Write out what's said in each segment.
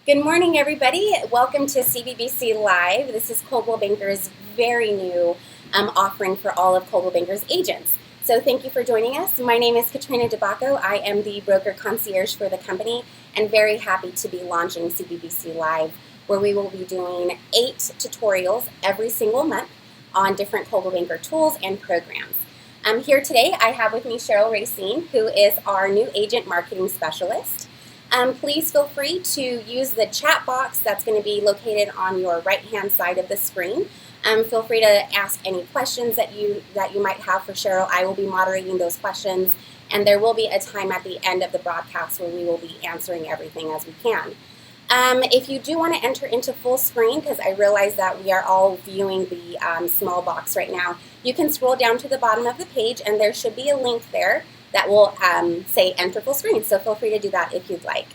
Good morning, everybody. Welcome to CBBC Live. This is Coldwell Banker's very new offering for all of Coldwell Banker's agents. So thank you for joining us. My name is Katrina DeBacco. I am the broker concierge for the company and very happy to be launching CBBC Live, where we will be doing 8 tutorials every single month on different Coldwell Banker tools and programs. Here today I have with me Cheryl Racine, who is our new agent marketing specialist. Please feel free to use the chat box that's going to be located on your right-hand side of the screen. Feel free to ask any questions that you might have for Cheryl. I will be moderating those questions, and there will be a time at the end of the broadcast where we will be answering everything as we can. If you do want to enter into full screen, because I realize that we are all viewing the small box right now, you can scroll down to the bottom of the page, and there should be a link there that will say enter full screen, so feel free to do that if you'd like.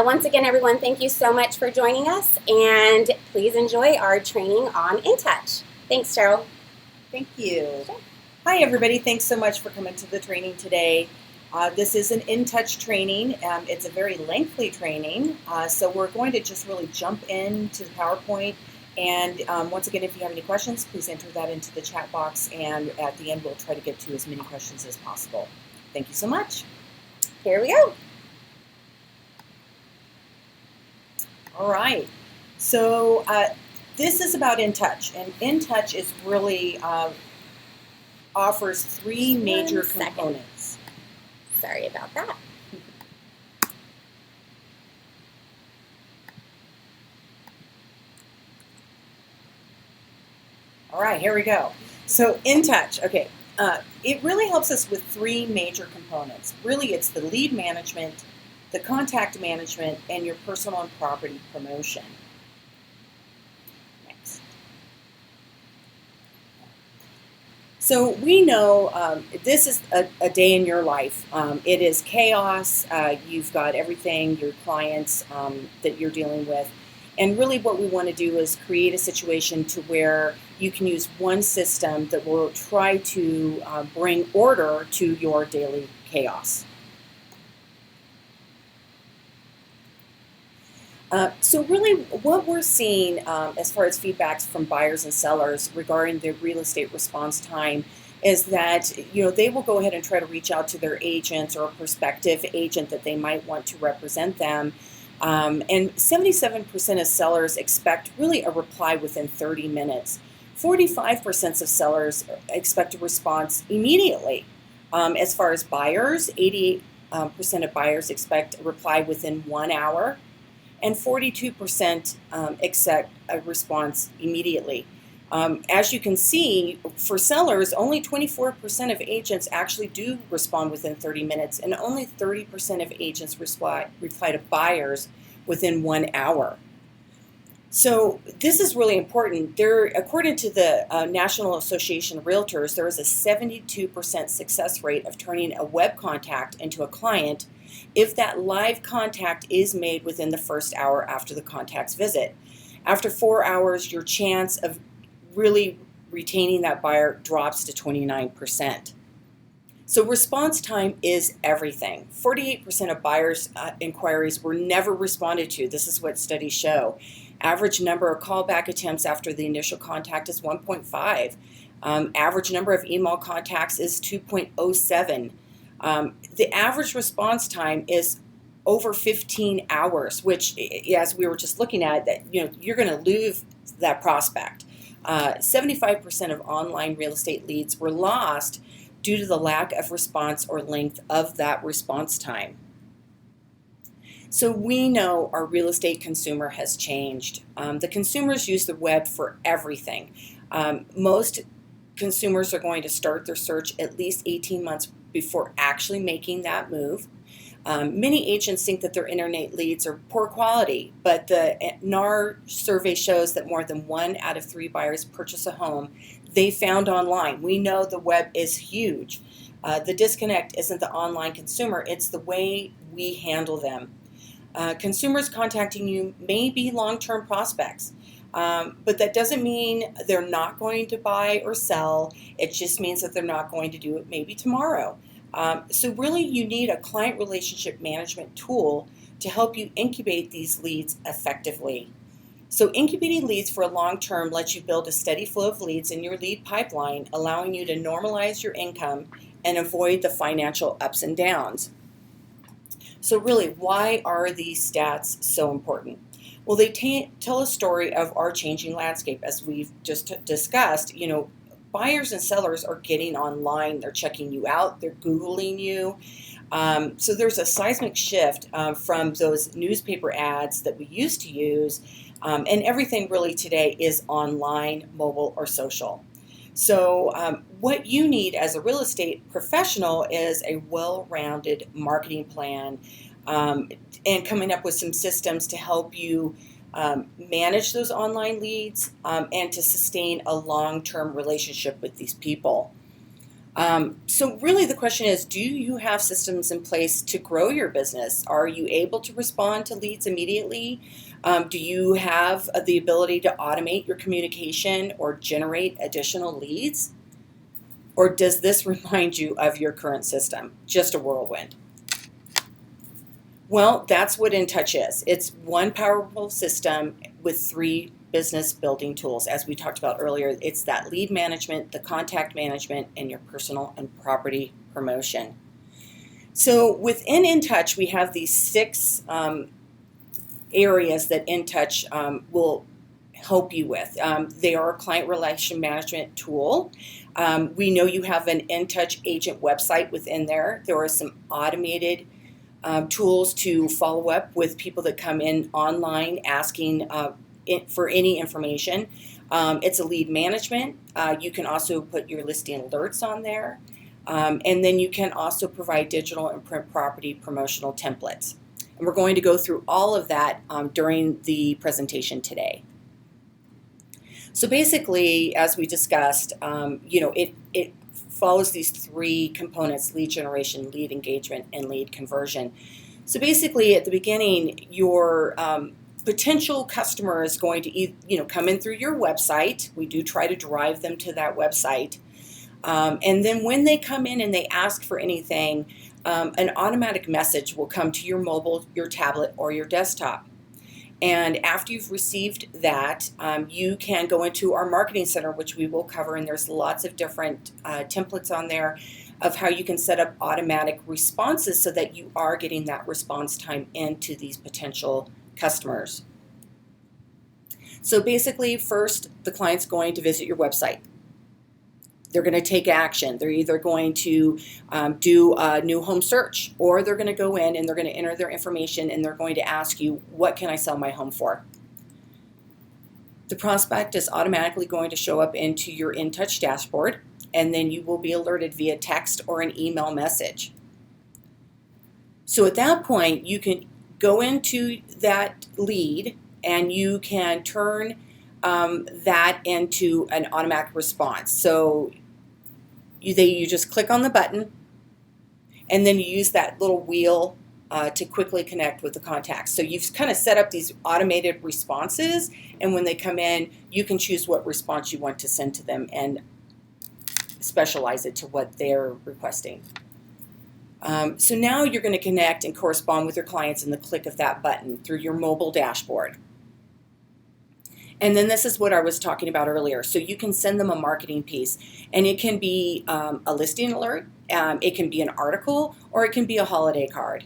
Once again, everyone, thank you so much for joining us, and please enjoy our training on inTouch. Thanks, Cheryl. Thank you. Sure. Hi, everybody. Thanks so much for coming to the training today. This is an inTouch training. It's a very lengthy training, so we're going to just really jump into the PowerPoint. And once again, if you have any questions, please enter that into the chat box, and at the end, we'll try to get to as many questions as possible. Thank you so much. Here we go. All right. So this is about inTouch, and inTouch is really offers three major components. Sorry about that. All right, here we go. So inTouch, okay. It really helps us with three major components. Really, it's the lead management, the contact management, and your personal and property promotion. Next. So we know this is a day in your life. It is chaos. You've got everything, your clients that you're dealing with. And really what we want to do is create a situation to where you can use one system that will try to bring order to your daily chaos. So really what we're seeing as far as feedbacks from buyers and sellers regarding the real estate response time is that they will go ahead and try to reach out to their agents or a prospective agent that they might want to represent them. And 77% of sellers expect really a reply within 30 minutes. 45% of sellers expect a response immediately. As far as buyers, 88% of buyers expect a reply within 1 hour, and 42% expect a response immediately. As you can see, for sellers, only 24% of agents actually do respond within 30 minutes, and only 30% of agents reply to buyers within 1 hour. So this is really important. According to the National Association of Realtors, there is a 72% success rate of turning a web contact into a client if that live contact is made within the first hour after the contact's visit. After 4 hours, your chance of really retaining that buyer drops to 29%. So response time is everything. 48% of buyers' inquiries were never responded to. This is what studies show. Average number of callback attempts after the initial contact is 1.5. Average number of email contacts is 2.07. The average response time is over 15 hours, which, as we were just looking at, that you're going to lose that prospect. 75% of online real estate leads were lost due to the lack of response or length of that response time. So we know our real estate consumer has changed. The consumers use the web for everything. Most consumers are going to start their search at least 18 months before actually making that move. Many agents think that their internet leads are poor quality, but the NAR survey shows that more than 1 out of 3 buyers purchase a home they found online. We know the web is huge. The disconnect isn't the online consumer, it's the way we handle them. Consumers contacting you may be long-term prospects, but that doesn't mean they're not going to buy or sell. It just means that they're not going to do it maybe tomorrow. So really you need a client relationship management tool to help you incubate these leads effectively. So incubating leads for a long term lets you build a steady flow of leads in your lead pipeline, allowing you to normalize your income and avoid the financial ups and downs. So really, why are these stats so important? Well, they tell a story of our changing landscape. As we've just discussed, buyers and sellers are getting online, they're checking you out, they're Googling you. So there's a seismic shift from those newspaper ads that we used to use, and everything really today is online, mobile, or social. So what you need as a real estate professional is a well-rounded marketing plan, and coming up with some systems to help you manage those online leads and to sustain a long-term relationship with these people. So really the question is, do you have systems in place to grow your business? Are you able to respond to leads immediately? Do you have the ability to automate your communication or generate additional leads? Or does this remind you of your current system, just a whirlwind? Well, that's what inTouch is. It's one powerful system with 3 business building tools. As we talked about earlier, it's that lead management, the contact management, and your personal and property promotion. So within inTouch, we have these 6 areas that inTouch will help you with. They are a client relation management tool. We know you have an inTouch agent website within there. There are some automated tools to follow up with people that come in online asking for any information. It's a lead management. You can also put your listing alerts on there. And then you can also provide digital and print property promotional templates. And we're going to go through all of that during the presentation today. So basically, as we discussed, it follows these 3 components: lead generation, lead engagement, and lead conversion. So basically, at the beginning, your potential customer is going to come in through your website. We do try to drive them to that website. And then when they come in and they ask for anything, an automatic message will come to your mobile, your tablet, or your desktop. And after you've received that, you can go into our marketing center, which we will cover, and there's lots of different templates on there of how you can set up automatic responses so that you are getting that response time into these potential customers. So basically, first, the client's going to visit your website. They're going to take action. They're either going to do a new home search, or they're going to go in and they're going to enter their information and they're going to ask you, what can I sell my home for? The prospect is automatically going to show up into your inTouch dashboard, and then you will be alerted via text or an email message. So at that point, you can go into that lead and you can turn that into an automatic response. So you just click on the button, and then you use that little wheel to quickly connect with the contacts. So you've kind of set up these automated responses, and when they come in, you can choose what response you want to send to them and specialize it to what they're requesting. So now you're going to connect and correspond with your clients in the click of that button through your mobile dashboard. And then this is what I was talking about earlier. So you can send them a marketing piece, and it can be a listing alert, it can be an article, or it can be a holiday card.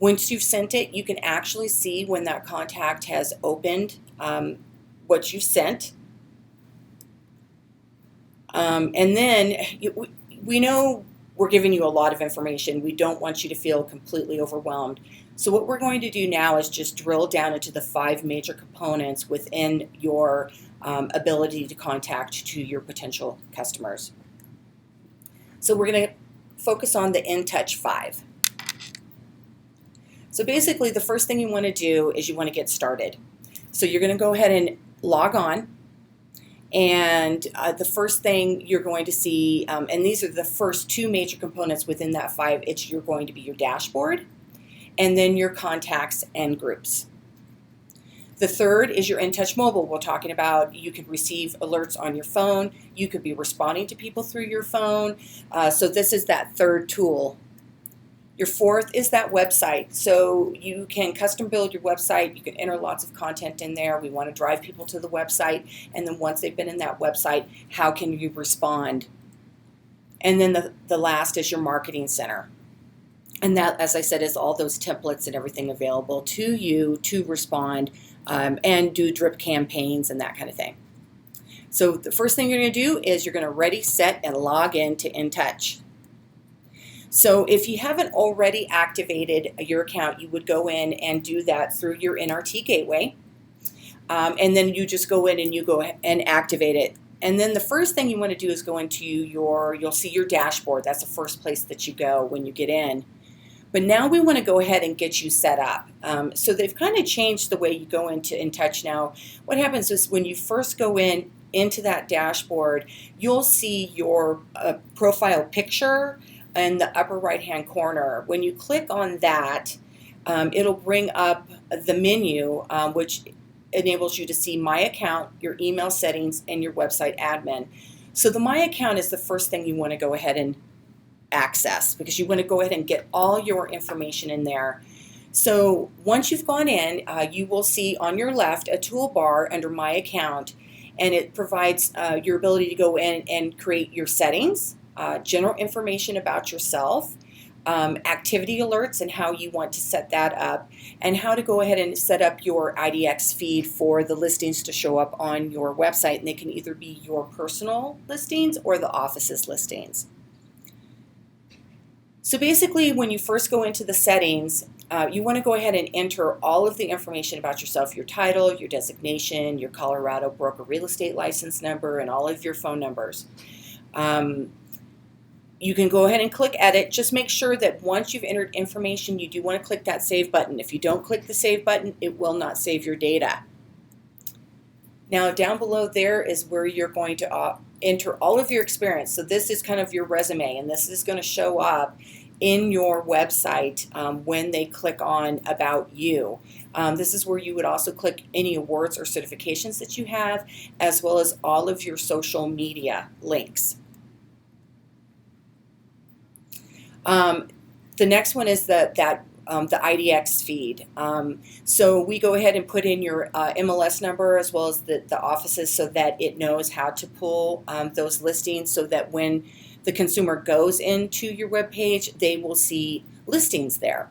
Once you've sent it, you can actually see when that contact has opened what you've sent. And then we know we're giving you a lot of information. We don't want you to feel completely overwhelmed. So what we're going to do now is just drill down into the 5 major components within your ability to contact to your potential customers. So we're going to focus on the inTouch 5. So basically, the first thing you want to do is you want to get started. So you're going to go ahead and log on. And the first thing you're going to see, and these are the first 2 major components within that 5, you're going to be your dashboard, and then your contacts and groups. The third is your inTouch mobile. We're talking about you can receive alerts on your phone. You could be responding to people through your phone. So this is that third tool. Your fourth is that website. So you can custom build your website. You can enter lots of content in there. We want to drive people to the website. And then once they've been in that website, how can you respond? And then the last is your marketing center. And that, as I said, is all those templates and everything available to you to respond and do drip campaigns and that kind of thing. So the first thing you're going to do is you're going to ready, set, and log in to inTouch. So if you haven't already activated your account, you would go in and do that through your NRT gateway. And then you just go in and you go and activate it. And then the first thing you want to do is go into you'll see your dashboard. That's the first place that you go when you get in. But now we want to go ahead and get you set up. So they've kind of changed the way you go into inTouch now. What happens is when you first go into that dashboard, you'll see your profile picture in the upper right-hand corner. When you click on that, it'll bring up the menu, which enables you to see My Account, your email settings, and your website admin. So the My Account is the first thing you want to go ahead and access because you want to go ahead and get all your information in there. So once you've gone in, you will see on your left a toolbar under My Account, and it provides your ability to go in and create your settings, general information about yourself, activity alerts and how you want to set that up, and how to go ahead and set up your IDX feed for the listings to show up on your website. And they can either be your personal listings or the office's listings. So basically, when you first go into the settings, you want to go ahead and enter all of the information about yourself, your title, your designation, your Colorado broker real estate license number, and all of your phone numbers. You can go ahead and click edit. Just make sure that once you've entered information, you do want to click that save button. If you don't click the save button, it will not save your data. Now down below there is where you're going to enter all of your experience. So this is kind of your resume, and this is going to show up in your website when they click on About You. This is where you would also click any awards or certifications that you have, as well as all of your social media links. The next one is the IDX feed. So we go ahead and put in your MLS number as well as the offices so that it knows how to pull those listings, so that when the consumer goes into your webpage, they will see listings there.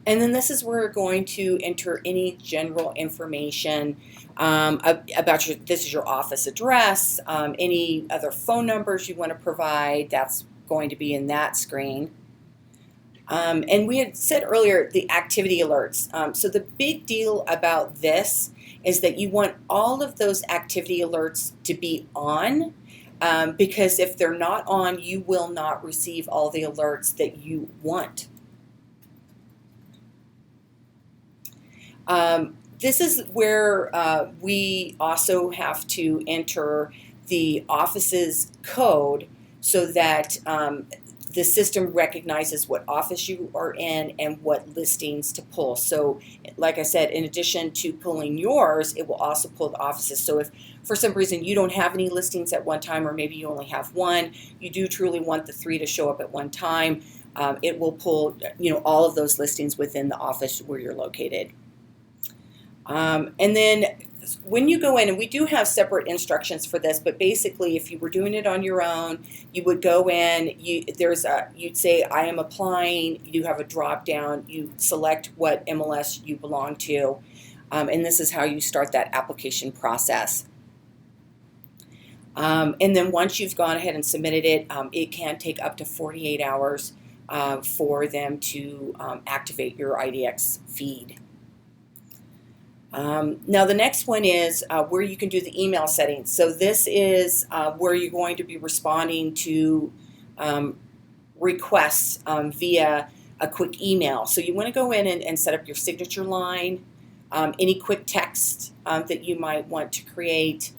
And then this is where you're going to enter any general information about this is your office address, any other phone numbers you want to provide, that's going to be in that screen. And we had said earlier the activity alerts. So the big deal about this is that you want all of those activity alerts to be on, because if they're not on, you will not receive all the alerts that you want. This is where we also have to enter the office's code so that the system recognizes what office you are in and what listings to pull. So like I said, in addition to pulling yours, it will also pull the offices. So if for some reason you don't have any listings at one time, or maybe you only have one, you do truly want the 3 to show up at one time, it will pull all of those listings within the office where you're located. And then when you go in, and we do have separate instructions for this, but basically if you were doing it on your own, you would go in, you'd say, I am applying, you have a drop down, you select what MLS you belong to, and this is how you start that application process. And then once you've gone ahead and submitted it, it can take up to 48 hours for them to activate your IDX feed. Now the next one is where you can do the email settings. So this is where you're going to be responding to requests via a quick email. So you want to go in and set up your signature line, any quick text that you might want to create.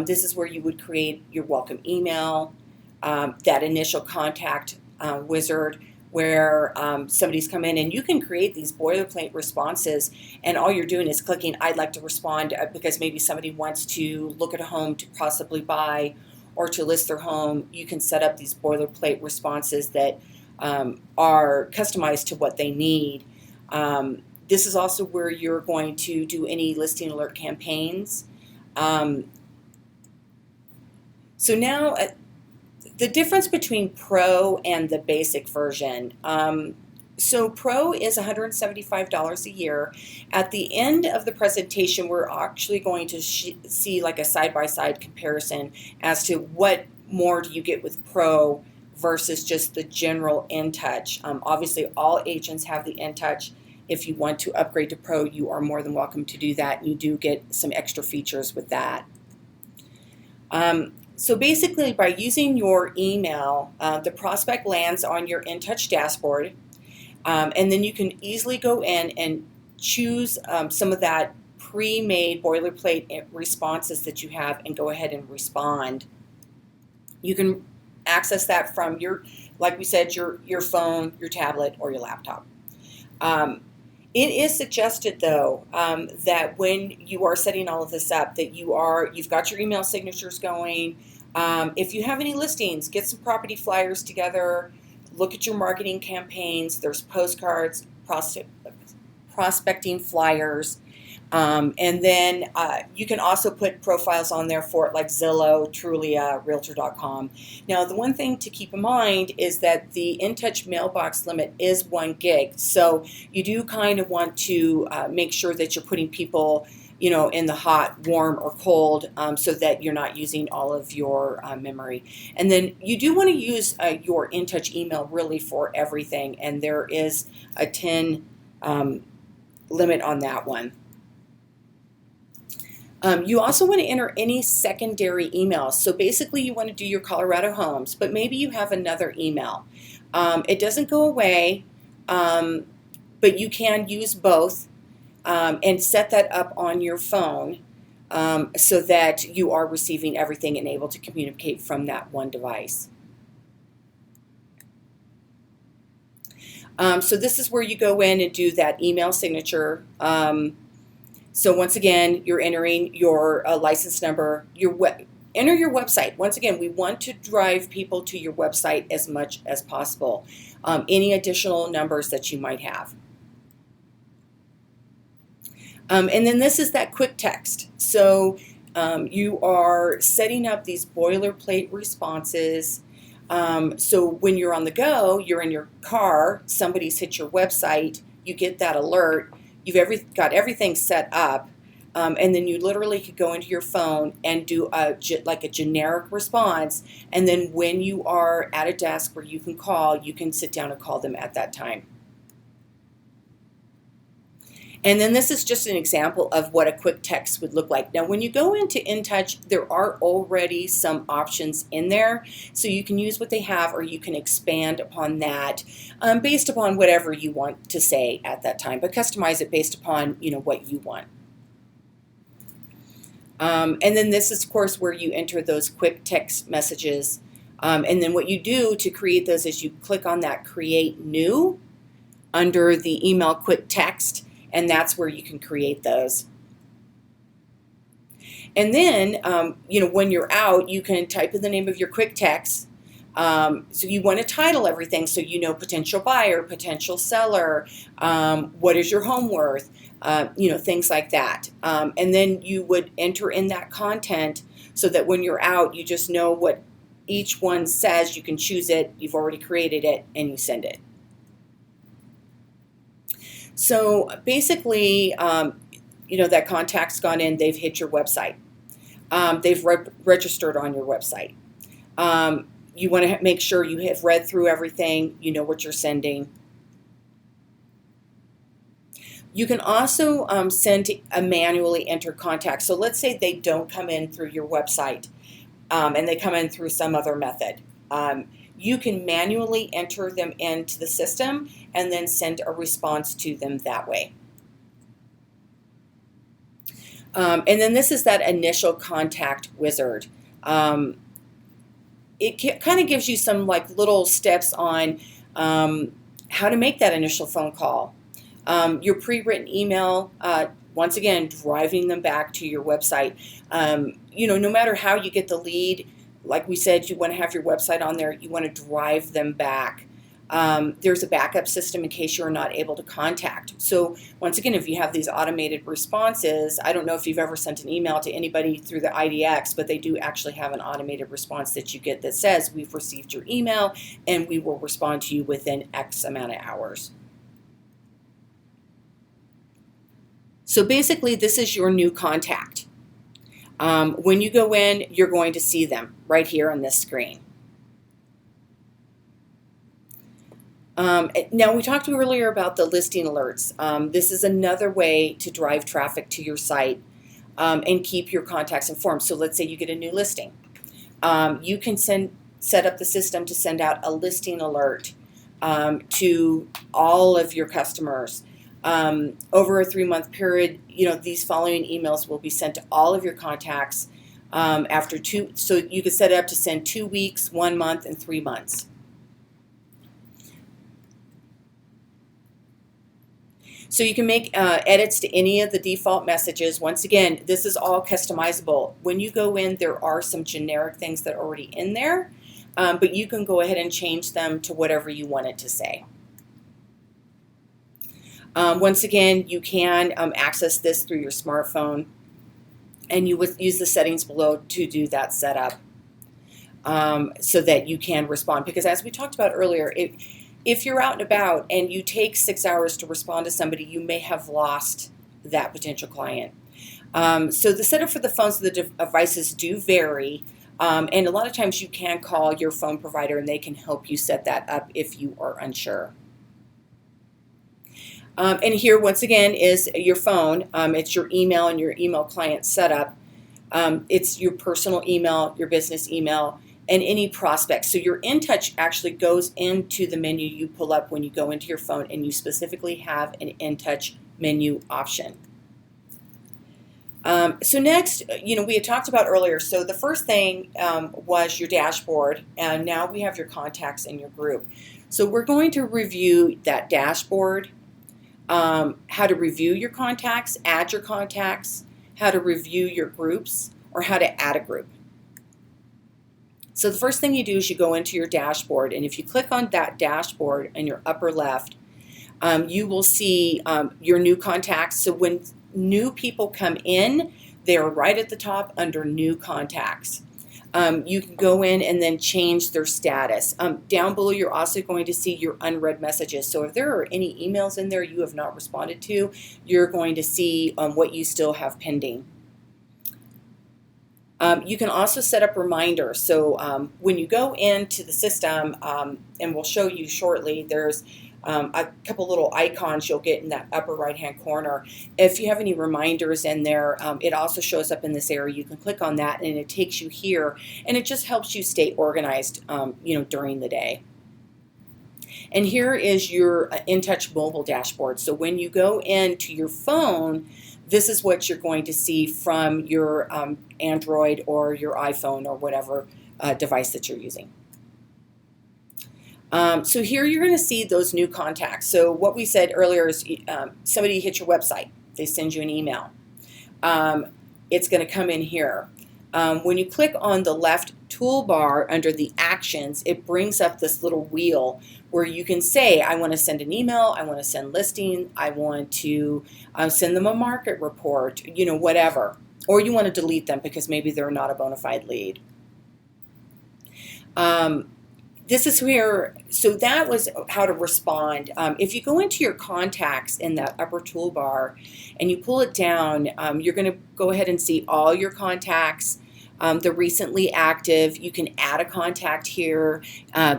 This is where you would create your welcome email, that initial contact wizard, where somebody's come in, and you can create these boilerplate responses, and all you're doing is clicking I'd like to respond because maybe somebody wants to look at a home to possibly buy or to list their home. You can set up these boilerplate responses that are customized to what they need. This is also where you're going to do any listing alert campaigns. So now the difference between Pro and the basic version. So Pro is $175 a year. At the end of the presentation, we're actually going to see like a side-by-side comparison as to what more do you get with Pro versus just the general inTouch. Obviously, all agents have the inTouch. If you want to upgrade to Pro, you are more than welcome to do that. You do get some extra features with that. So basically, by using your email, the prospect lands on your inTouch dashboard, and then you can easily go in and choose some of that pre-made boilerplate responses that you have and go ahead and respond. You can access that from your, like we said, your phone, your tablet, or your laptop. It is suggested, though, that when you are setting all of this up, that you've got your email signatures going. If you have any listings, get some property flyers together. Look at your marketing campaigns. There's postcards, prospecting flyers. And then you can also put profiles on there for it, like Zillow, Trulia, Realtor.com. Now, the one thing to keep in mind is that the inTouch mailbox limit is 1 gig. So you do kind of want to make sure that you're putting people, in the hot, warm, or cold, so that you're not using all of your memory. And then you do want to use your inTouch email really for everything, and there is a 10 limit on that one. You also want to enter any secondary emails. So basically you want to do your Colorado homes, but maybe you have another email. It doesn't go away, but you can use both and set that up on your phone so that you are receiving everything and able to communicate from that one device. So this is where you go in and do that email signature. So once again, you're entering your license number, enter your website. Once again, we want to drive people to your website as much as possible. Any additional numbers that you might have. And then this is that quick text. So you are setting up these boilerplate responses. So when you're on the go, you're in your car, somebody's hit your website, you get that alert. You've got everything set up, and then you literally could go into your phone and do like a generic response, and then when you are at a desk where you can call, you can sit down and call them at that time. And then this is just an example of what a quick text would look like. Now, when you go into inTouch, there are already some options in there. So you can use what they have, or you can expand upon that based upon whatever you want to say at that time, but customize it based upon what you want. And then this is, of course, where you enter those quick text messages. And then what you do to create those is you click on that Create New under the email quick text, and that's where you can create those. And then, when you're out, you can type in the name of your quick text. So you want to title everything so potential buyer, potential seller, what is your home worth, things like that. And then you would enter in that content so that when you're out, you just know what each one says. You can choose it, you've already created it, and you send it. So basically, that contact's gone in, they've hit your website. They've registered on your website. You want to make sure you have read through everything, you know what you're sending. You can also send a manually entered contact. So let's say they don't come in through your website and they come in through some other method. You can manually enter them into the system and then send a response to them that way. And then this is that initial contact wizard. It kind of gives you some little steps on how to make that initial phone call. Your pre-written email, once again, driving them back to your website. No matter how you get the lead, like we said, you want to have your website on there. You want to drive them back. There's a backup system in case you're not able to contact. So once again, if you have these automated responses, I don't know if you've ever sent an email to anybody through the IDX, but they do actually have an automated response that you get that says, we've received your email and we will respond to you within X amount of hours. So basically, this is your new contact. When you go in, you're going to see them right here on this screen. Now, we talked earlier about the listing alerts. This is another way to drive traffic to your site and keep your contacts informed. So let's say you get a new listing. You can set up the system to send out a listing alert to all of your customers. Over a 3-month period, these following emails will be sent to all of your contacts after 2. So you could set it up to send 2 weeks, 1 month, and 3 months. So you can make edits to any of the default messages. Once again, this is all customizable. When you go in, there are some generic things that are already in there, but you can go ahead and change them to whatever you want it to say. Once again, you can access this through your smartphone, and you would use the settings below to do that setup so that you can respond. Because as we talked about earlier, if you're out and about and you take 6 hours to respond to somebody, you may have lost that potential client. So the setup for the phones and the devices do vary, and a lot of times you can call your phone provider and they can help you set that up if you are unsure. And here, once again, is your phone. It's your email and your email client setup. It's your personal email, your business email, and any prospects. So your inTouch actually goes into the menu you pull up when you go into your phone, and you specifically have an inTouch menu option. So next, we had talked about earlier, so the first thing was your dashboard, and now we have your contacts in your group. So we're going to review that dashboard, how to review your contacts, add your contacts, how to review your groups, or how to add a group. So the first thing you do is you go into your dashboard, and if you click on that dashboard in your upper left, you will see your new contacts. So when new people come in, they're right at the top under new contacts. You can go in and then change their status. Down below, you're also going to see your unread messages. So if there are any emails in there you have not responded to, you're going to see what you still have pending. You can also set up reminders. So when you go into the system, and we'll show you shortly, there's a couple little icons you'll get in that upper right-hand corner. If you have any reminders in there, it also shows up in this area. You can click on that, and it takes you here, and it just helps you stay organized, during the day. And here is your inTouch mobile dashboard. So when you go into your phone, this is what you're going to see from your Android or your iPhone or whatever device that you're using. So here you're going to see those new contacts. So what we said earlier is somebody hits your website. They send you an email. It's going to come in here. When you click on the left toolbar under the actions, it brings up this little wheel where you can say, I want to send an email, I want to send listing, I want to send them a market report, whatever. Or you want to delete them because maybe they're not a bona fide lead. This is where, so that was how to respond. If you go into your contacts in that upper toolbar and you pull it down, you're going to go ahead and see all your contacts. They're recently active. You can add a contact here.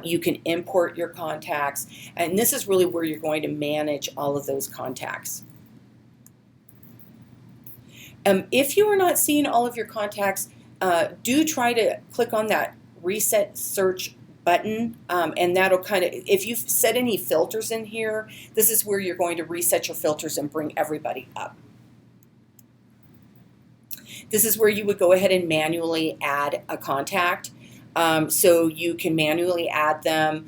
You can import your contacts. And this is really where you're going to manage all of those contacts. If you are not seeing all of your contacts, do try to click on that reset search button, and that'll kind of, if you've set any filters in here, this is where you're going to reset your filters and bring everybody up. This is where you would go ahead and manually add a contact. So you can manually add them.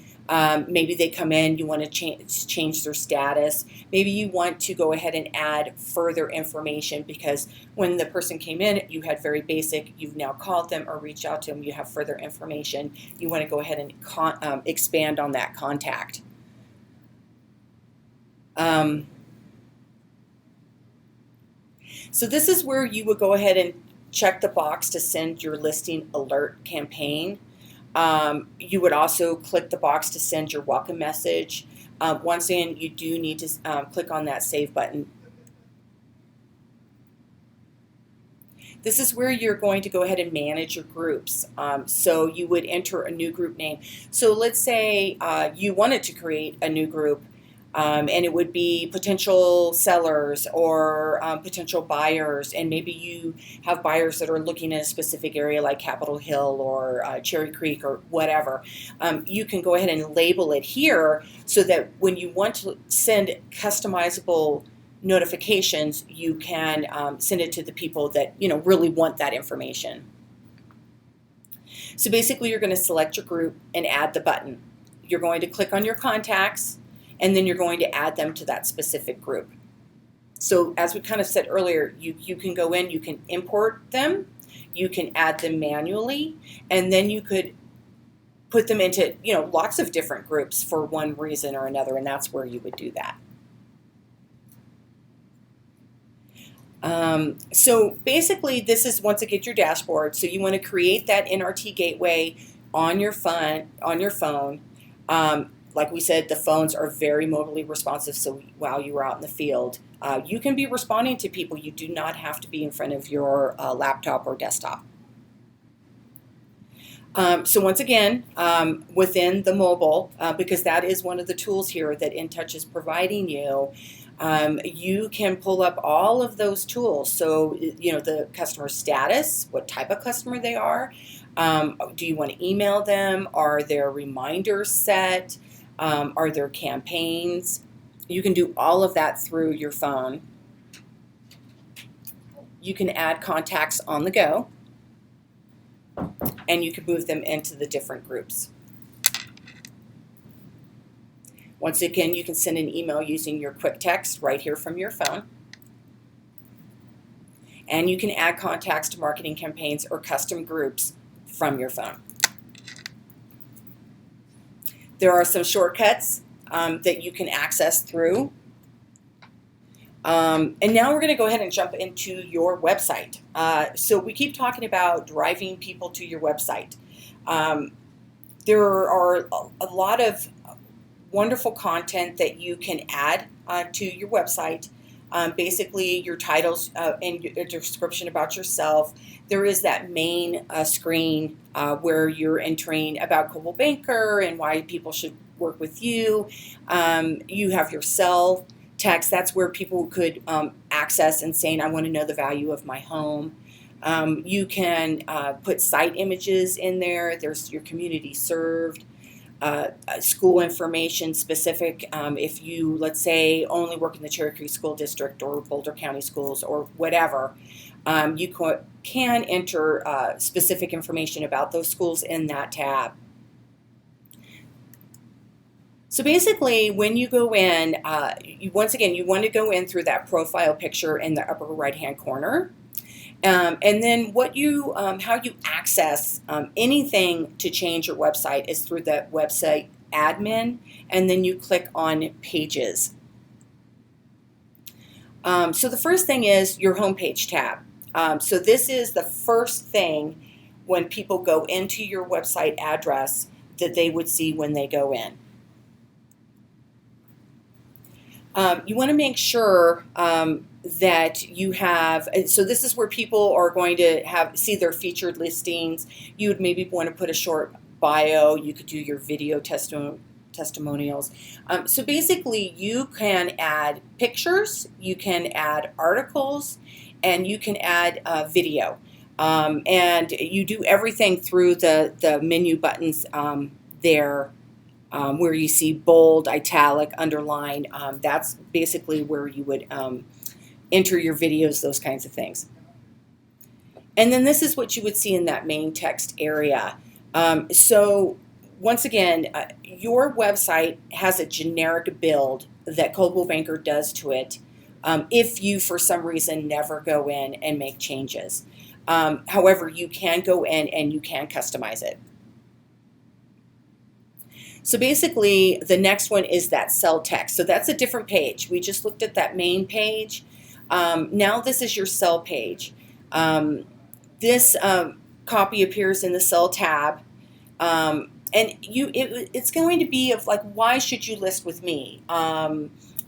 Maybe they come in, you want to change their status. Maybe you want to go ahead and add further information because when the person came in, you had very basic, you've now called them or reached out to them, you have further information. You want to go ahead and expand on that contact. So this is where you would go ahead and check the box to send your listing alert campaign. You would also click the box to send your welcome message. Once again, you do need to click on that save button. This is where you're going to go ahead and manage your groups. So you would enter a new group name. So let's say you wanted to create a new group, and it would be potential sellers or potential buyers, and maybe you have buyers that are looking in a specific area like Capitol Hill or Cherry Creek or whatever. You can go ahead and label it here so that when you want to send customizable notifications, you can send it to the people that really want that information. So basically, you're going to select your group and add the button. You're going to click on your contacts, and then you're going to add them to that specific group. So as we kind of said earlier, you can go in, you can import them, you can add them manually, and then you could put them into lots of different groups for one reason or another, and that's where you would do that. So basically, this is once again your dashboard. So you want to create that NRT gateway on your phone. Like we said, the phones are very mobilely responsive. So while you are out in the field, you can be responding to people. You do not have to be in front of your laptop or desktop. So once again, within the mobile, because that is one of the tools here that inTouch is providing you, you can pull up all of those tools. So, the customer status, what type of customer they are. Do you want to email them? Are there reminders set? Are there campaigns? You can do all of that through your phone. You can add contacts on the go, and you can move them into the different groups. Once again, you can send an email using your quick text right here from your phone. And you can add contacts to marketing campaigns or custom groups from your phone. There are some shortcuts that you can access through. And now we're going to go ahead and jump into your website. So we keep talking about driving people to your website. There are a lot of wonderful content that you can add to your website. Basically, your titles and your description about yourself. There is that main screen where you're entering about Coldwell Banker and why people should work with you. You have your sell text. That's where people could access and saying, I want to know the value of my home. You can put site images in there. There's your community served. School information specific. If you, let's say, only work in the Cherry Creek School District or Boulder County Schools or whatever, you can enter specific information about those schools in that tab. So basically, when you go in, once again, you want to go in through that profile picture in the upper right-hand corner. And then how you access anything to change your website is through the website admin, and then you click on pages. So the first thing is your homepage tab. So this is the first thing when people go into your website address that they would see when they go in. You want to make sure that you have, so this is where people are going to see their featured listings. You would maybe want to put a short bio. You could do your video testimonials. So basically, you can add pictures, you can add articles, and you can add video. And you do everything through the menu buttons there. Where you see bold, italic, underline, that's basically where you would enter your videos, those kinds of things. And then this is what you would see in that main text area. So once again, your website has a generic build that Coldwell Banker does to it if you, for some reason, never go in and make changes. However, you can go in and you can customize it. So basically, the next one is that cell text. So that's a different page. We just looked at that main page. Now this is your cell page. This copy appears in the cell tab. And it's going to be of like, why should you list with me?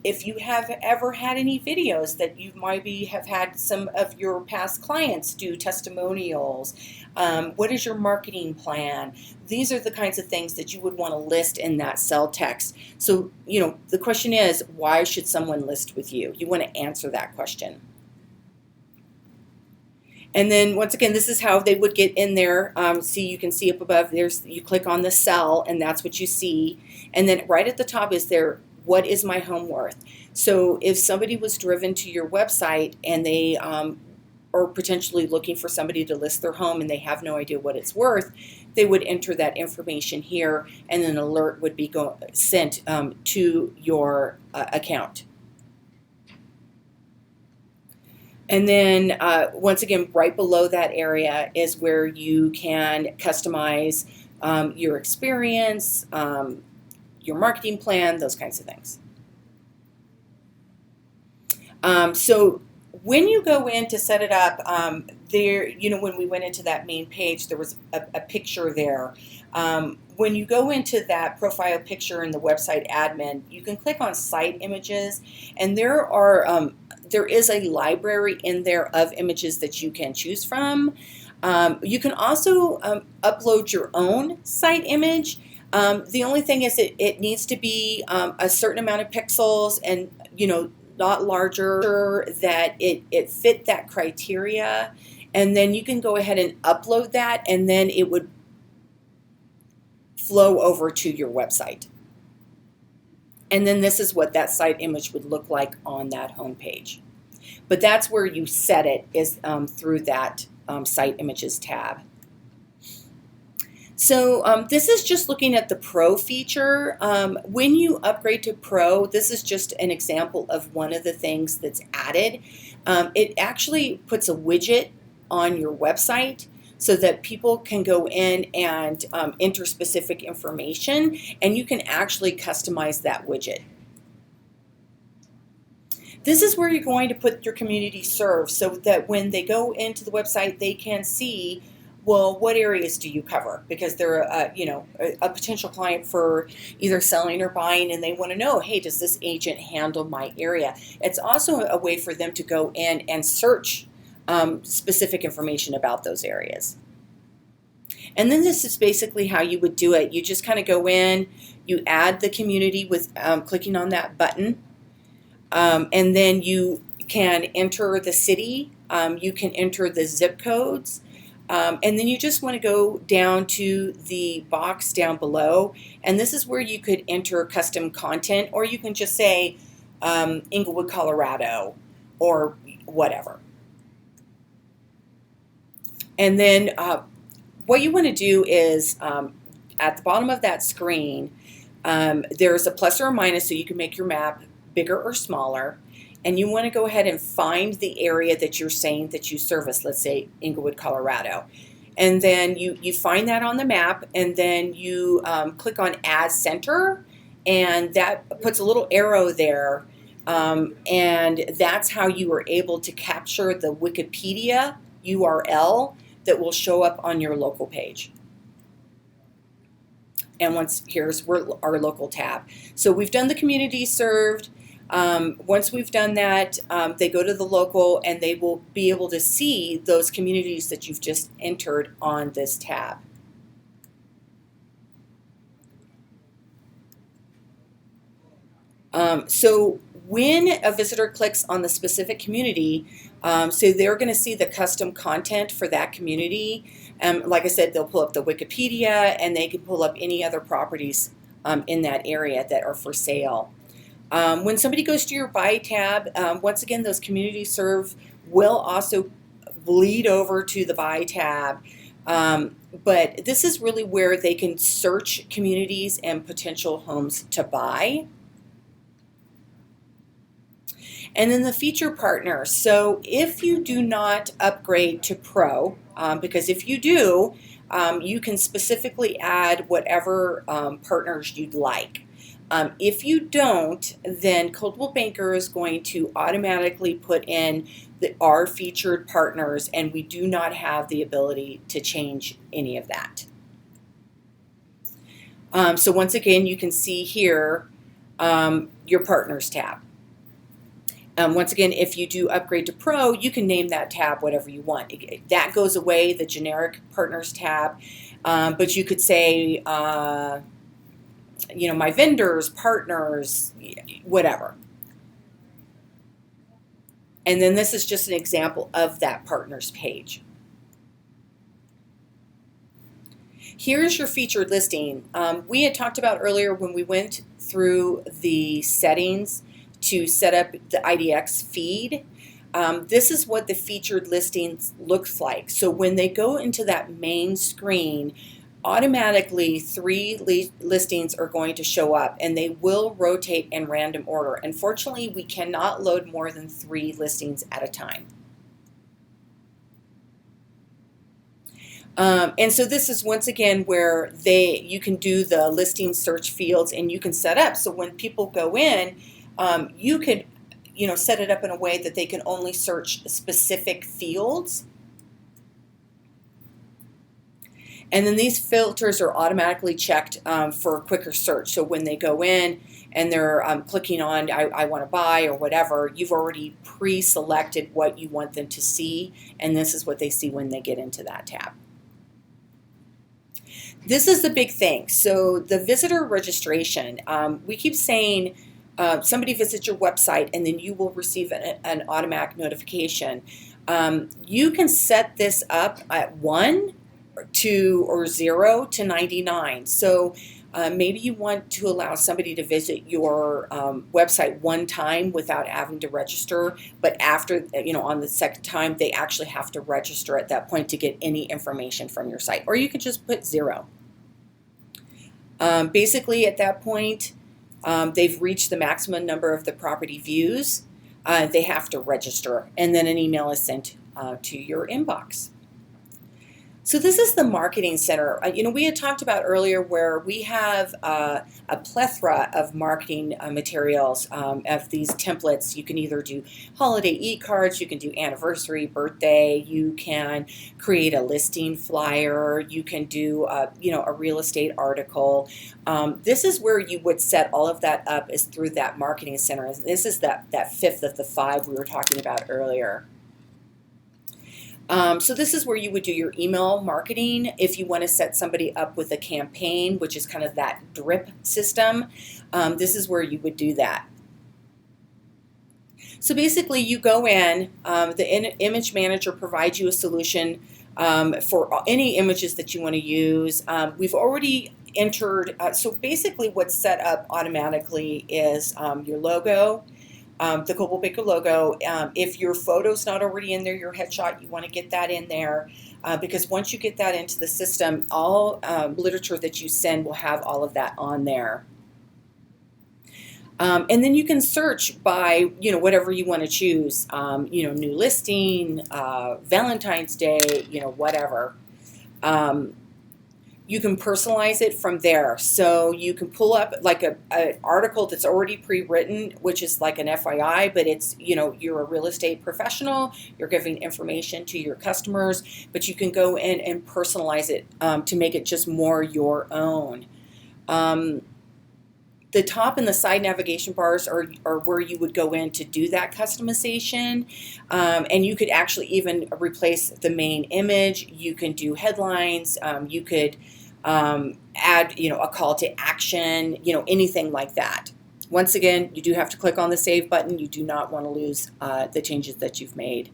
If you have ever had any videos that you maybe have had some of your past clients do testimonials, what is your marketing plan? These are the kinds of things that you would want to list in that cell text. So, the question is, why should someone list with you? You want to answer that question. And then once again, this is how they would get in there. See, you can see up above, you click on the cell and that's what you see. And then right at the top is there, what is my home worth? So if somebody was driven to your website and they are potentially looking for somebody to list their home and they have no idea what it's worth, they would enter that information here and an alert would be sent to your account. And then once again, right below that area is where you can customize your experience, your marketing plan, those kinds of things. So when you go in to set it up, when we went into that main page, there was a picture there. When you go into that profile picture in the website admin, you can click on site images, and there is a library in there of images that you can choose from. You can also upload your own site image. The only thing is it needs to be a certain amount of pixels and, not larger, that it fit that criteria. And then you can go ahead and upload that, and then it would flow over to your website. And then this is what that site image would look like on that home page. But that's where you set it, is through that Site Images tab. So this is just looking at the Pro feature. When you upgrade to Pro, this is just an example of one of the things that's added. It actually puts a widget on your website so that people can go in and enter specific information, and you can actually customize that widget. This is where you're going to put your community serve, so that when they go into the website, they can see, well, what areas do you cover? Because they're a potential client for either selling or buying, and they want to know, hey, does this agent handle my area? It's also a way for them to go in and search specific information about those areas. And then this is basically how you would do it. You just kind of go in, you add the community with clicking on that button, and then you can enter the city, you can enter the zip codes, and then you just want to go down to the box down below, and this is where you could enter custom content, or you can just say Inglewood, Colorado, or whatever. And then what you want to do is at the bottom of that screen, there's a plus or a minus, so you can make your map bigger or smaller. And you want to go ahead and find the area that you're saying that you service, let's say Inglewood, Colorado. And then you find that on the map, and then you click on Add Center, and that puts a little arrow there. And that's how you are able to capture the Wikipedia URL that will show up on your local page. And here's our local tab. So we've done the community served. Once we've done that, they go to the local, and they will be able to see those communities that you've just entered on this tab. So when a visitor clicks on the specific community, so they're going to see the custom content for that community. Like I said, they'll pull up the Wikipedia, and they can pull up any other properties in that area that are for sale. When somebody goes to your Buy tab, once again, those community serve will also bleed over to the Buy tab. But this is really where they can search communities and potential homes to buy. And then the feature partner. So if you do not upgrade to Pro, because if you do, you can specifically add whatever partners you'd like. If you don't, then Coldwell Banker is going to automatically put in our featured partners, and we do not have the ability to change any of that. So once again, you can see here your partners tab. Once again, if you do upgrade to Pro, you can name that tab whatever you want. That goes away, the generic partners tab, but you could say, my vendors, partners, whatever. And then this is just an example of that partners page. Here's your featured listing. We had talked about earlier when we went through the settings to set up the IDX feed. This is what the featured listings looks like. So when they go into that main screen, automatically 3 listings are going to show up, and they will rotate in random order. Unfortunately, we cannot load more than 3 listings at a time. And so this is once again where you can do the listing search fields, and you can set up so when people go in, you could set it up in a way that they can only search specific fields. And then these filters are automatically checked for a quicker search. So when they go in and they're clicking on I want to buy or whatever, you've already pre-selected what you want them to see, and this is what they see when they get into that tab. This is the big thing. So the visitor registration, we keep saying somebody visits your website and then you will receive an automatic notification. You can set this up at 1, 2, or 0 to 99. So maybe you want to allow somebody to visit your website one time without having to register, but after, on the second time, they actually have to register at that point to get any information from your site. Or you could just put 0. Basically, at that point, they've reached the maximum number of the property views. They have to register, and then an email is sent to your inbox. So this is the marketing center. We had talked about earlier where we have a plethora of marketing materials of these templates. You can either do holiday e-cards, you can do anniversary, birthday, you can create a listing flyer, you can do a real estate article. This is where you would set all of that up, is through that marketing center. This is that 5th of the 5 we were talking about earlier. So this is where you would do your email marketing. If you want to set somebody up with a campaign, which is kind of that drip system, this is where you would do that. So basically you go in, the image manager provides you a solution for any images that you want to use. We've already entered, so basically what's set up automatically is your logo, the Coldwell Banker logo. If your photo's not already in there, your headshot, you want to get that in there because once you get that into the system, all literature that you send will have all of that on there. And then you can search by, whatever you want to choose, new listing, Valentine's Day, whatever. You can personalize it from there. So you can pull up like an article that's already pre-written, which is like an FYI, but it's, you're a real estate professional, you're giving information to your customers, but you can go in and personalize it to make it just more your own. The top and the side navigation bars are where you would go in to do that customization. And you could actually even replace the main image. You can do headlines. You could add, a call to action, anything like that. Once again, you do have to click on the save button. You do not want to lose the changes that you've made.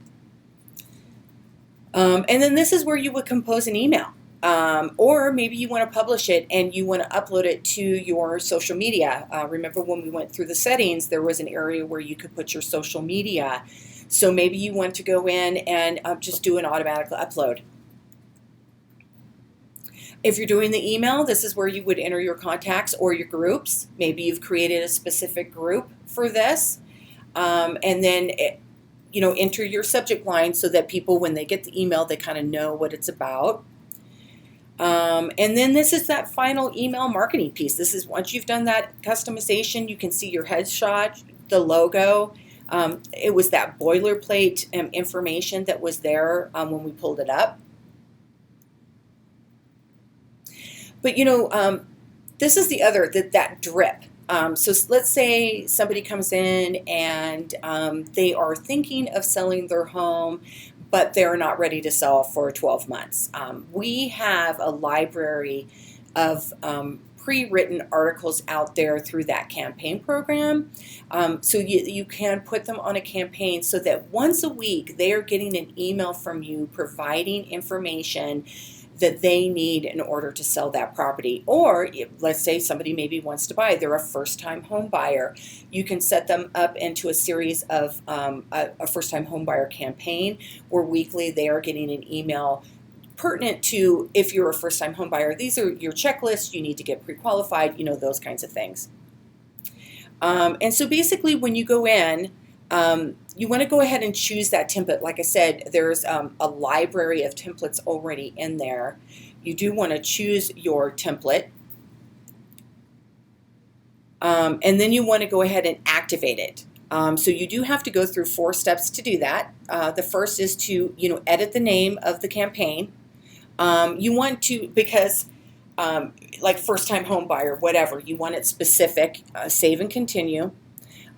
And then this is where you would compose an email. Or maybe you want to publish it and you want to upload it to your social media. Remember when we went through the settings, there was an area where you could put your social media. So maybe you want to go in and just do an automatic upload. If you're doing the email, this is where you would enter your contacts or your groups. Maybe you've created a specific group for this. And then enter your subject line so that people, when they get the email, they kind of know what it's about. And then this is that final email marketing piece. This is once you've done that customization, you can see your headshot, the logo. It was that boilerplate information that was there when we pulled it up. But this is the other, that drip. So let's say somebody comes in and they are thinking of selling their home, but they're not ready to sell for 12 months. We have a library of pre-written articles out there through that campaign program. So you can put them on a campaign so that once a week they are getting an email from you providing information that they need in order to sell that property. Or let's say somebody maybe wants to buy, they're a first-time home buyer. You can set them up into a series of a first-time home buyer campaign where weekly they are getting an email pertinent to, if you're a first-time home buyer, these are your checklists, you need to get pre-qualified, those kinds of things. And so basically when you go in, you want to go ahead and choose that template. Like I said, there's a library of templates already in there. You do want to choose your template. And then you want to go ahead and activate it. So you do have to go through 4 steps to do that. The first is to, edit the name of the campaign. You want to, because like first-time home buyer, whatever, you want it specific, save and continue.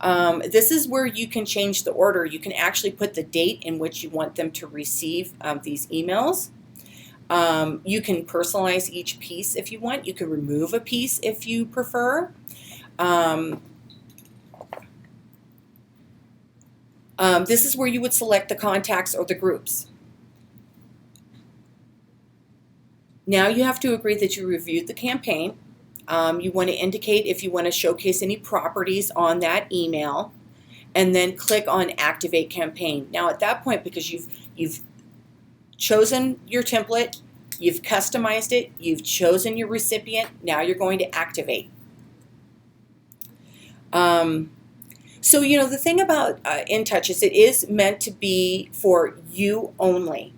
This is where you can change the order. You can actually put the date in which you want them to receive these emails. You can personalize each piece if you want. You can remove a piece if you prefer. This is where you would select the contacts or the groups. Now you have to agree that you reviewed the campaign. You want to indicate if you want to showcase any properties on that email, and then click on Activate Campaign. Now at that point, because you've chosen your template, you've customized it, you've chosen your recipient, now you're going to activate. So the thing about inTouch is it is meant to be for you only.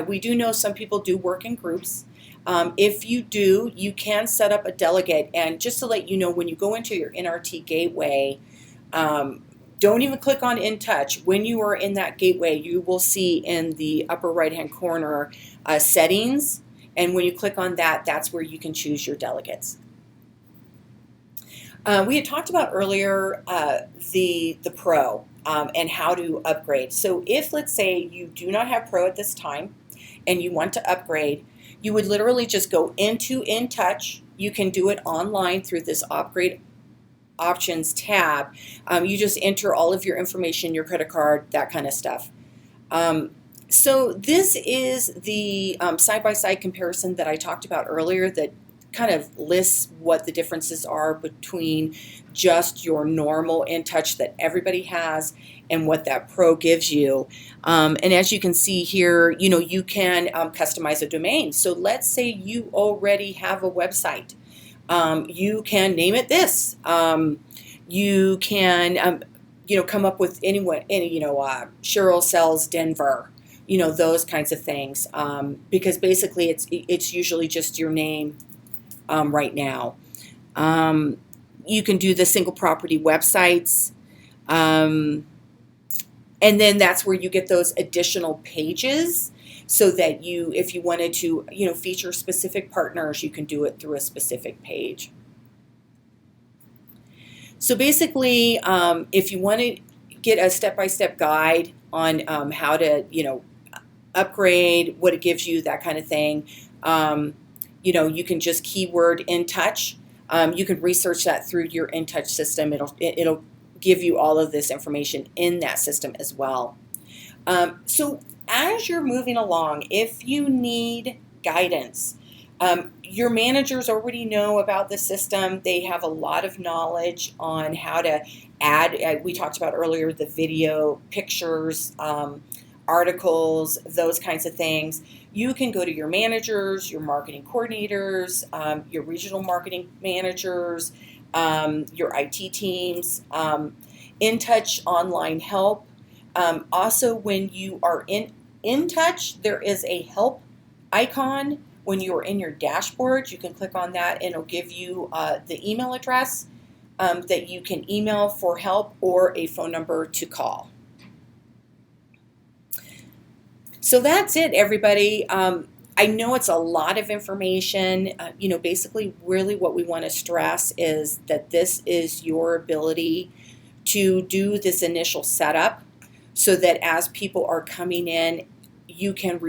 We do know some people do work in groups. If you do, you can set up a delegate. And just to let you know, when you go into your NRT gateway, don't even click on inTouch. When you are in that gateway, you will see in the upper right-hand corner settings. And when you click on that, that's where you can choose your delegates. We had talked about earlier the Pro and how to upgrade. So if, let's say, you do not have Pro at this time and you want to upgrade, you would literally just go into inTouch. You can do it online through this Upgrade Options tab. You just enter all of your information, your credit card, that kind of stuff. So this is the side-by-side comparison that I talked about earlier that kind of lists what the differences are between just your normal inTouch that everybody has and what that Pro gives you. And as you can see here, you can customize a domain. So let's say you already have a website. You can name it this. You can, come up with any Cheryl Sells Denver, those kinds of things. Because basically it's usually just your name right now. You can do the single property websites. And then that's where you get those additional pages so that if you wanted to, feature specific partners, you can do it through a specific page. So basically, if you want to get a step-by-step guide on how to, upgrade, what it gives you, that kind of thing, you can just keyword inTouch. You can research that through your inTouch system. It'll give you all of this information in that system as well. So as you're moving along, if you need guidance, your managers already know about the system. They have a lot of knowledge on how to add, we talked about earlier, the video, pictures, articles, those kinds of things. You can go to your managers, your marketing coordinators, your regional marketing managers, your IT teams, inTouch online help. Also, when you are in inTouch, there is a help icon when you're in your dashboard, you can click on that and it'll give you the email address that you can email for help or a phone number to call. So that's it, everybody. I know it's a lot of information. Basically, really what we want to stress is that this is your ability to do this initial setup so that as people are coming in, you can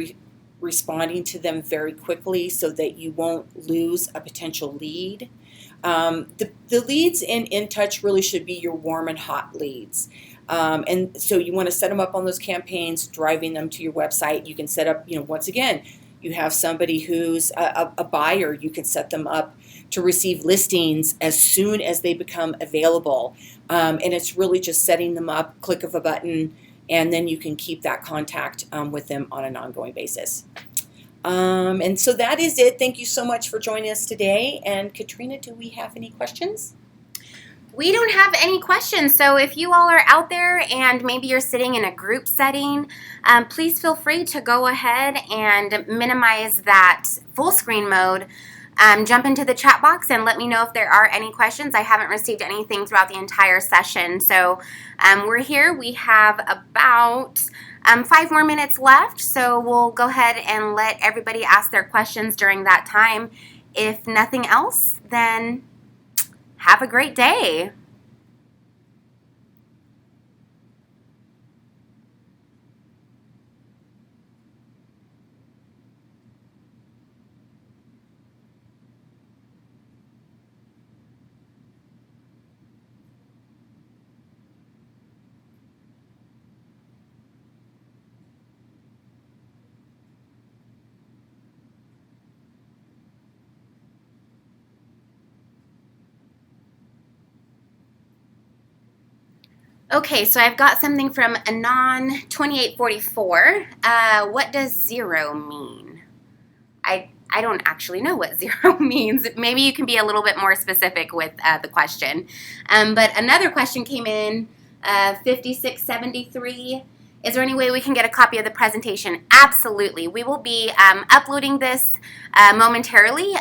responding to them very quickly so that you won't lose a potential lead. The leads in inTouch really should be your warm and hot leads. And so you want to set them up on those campaigns, driving them to your website. You can set up, once again, you have somebody who's a buyer, you can set them up to receive listings as soon as they become available. And it's really just setting them up, click of a button, and then you can keep that contact with them on an ongoing basis. And so that is it. Thank you so much for joining us today. And Katrina, do we have any questions? We don't have any questions, so if you all are out there and maybe you're sitting in a group setting, please feel free to go ahead and minimize that full screen mode. Jump into the chat box and let me know if there are any questions. I haven't received anything throughout the entire session, so we're here. We have about 5 more minutes left, so we'll go ahead and let everybody ask their questions during that time. If nothing else, then have a great day. Okay, so I've got something from Anon2844. What does zero mean? I don't actually know what zero means. Maybe you can be a little bit more specific with the question. But another question came in, 5673. Is there any way we can get a copy of the presentation? Absolutely. We will be uploading this momentarily,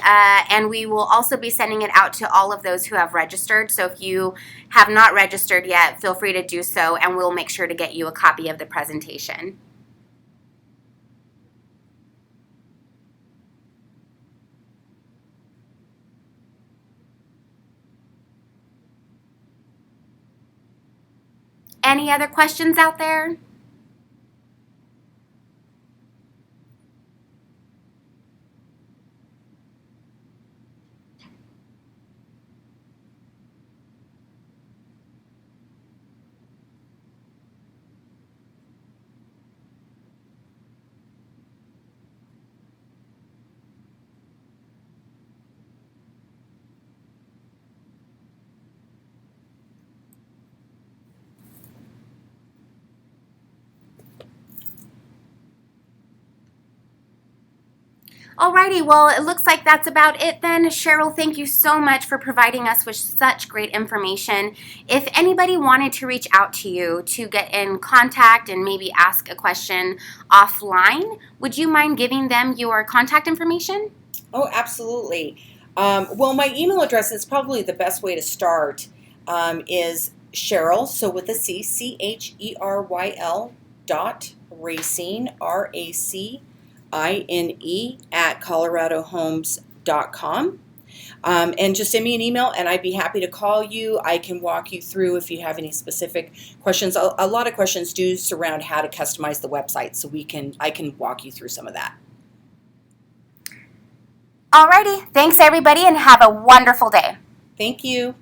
and we will also be sending it out to all of those who have registered. So if you have not registered yet, feel free to do so, and we'll make sure to get you a copy of the presentation. Any other questions out there? Alrighty, well, it looks like that's about it then. Cheryl, thank you so much for providing us with such great information. If anybody wanted to reach out to you to get in contact and maybe ask a question offline, would you mind giving them your contact information? Oh, absolutely. Well, my email address is probably the best way to start, is Cheryl, so with a C, CHERYL .Racine, RACINE at coloradohomes.com. And just send me an email and I'd be happy to call you. I can walk you through if you have any specific questions. A lot of questions do surround how to customize the website, so I can walk you through some of that. Alrighty, thanks everybody and have a wonderful day. Thank you.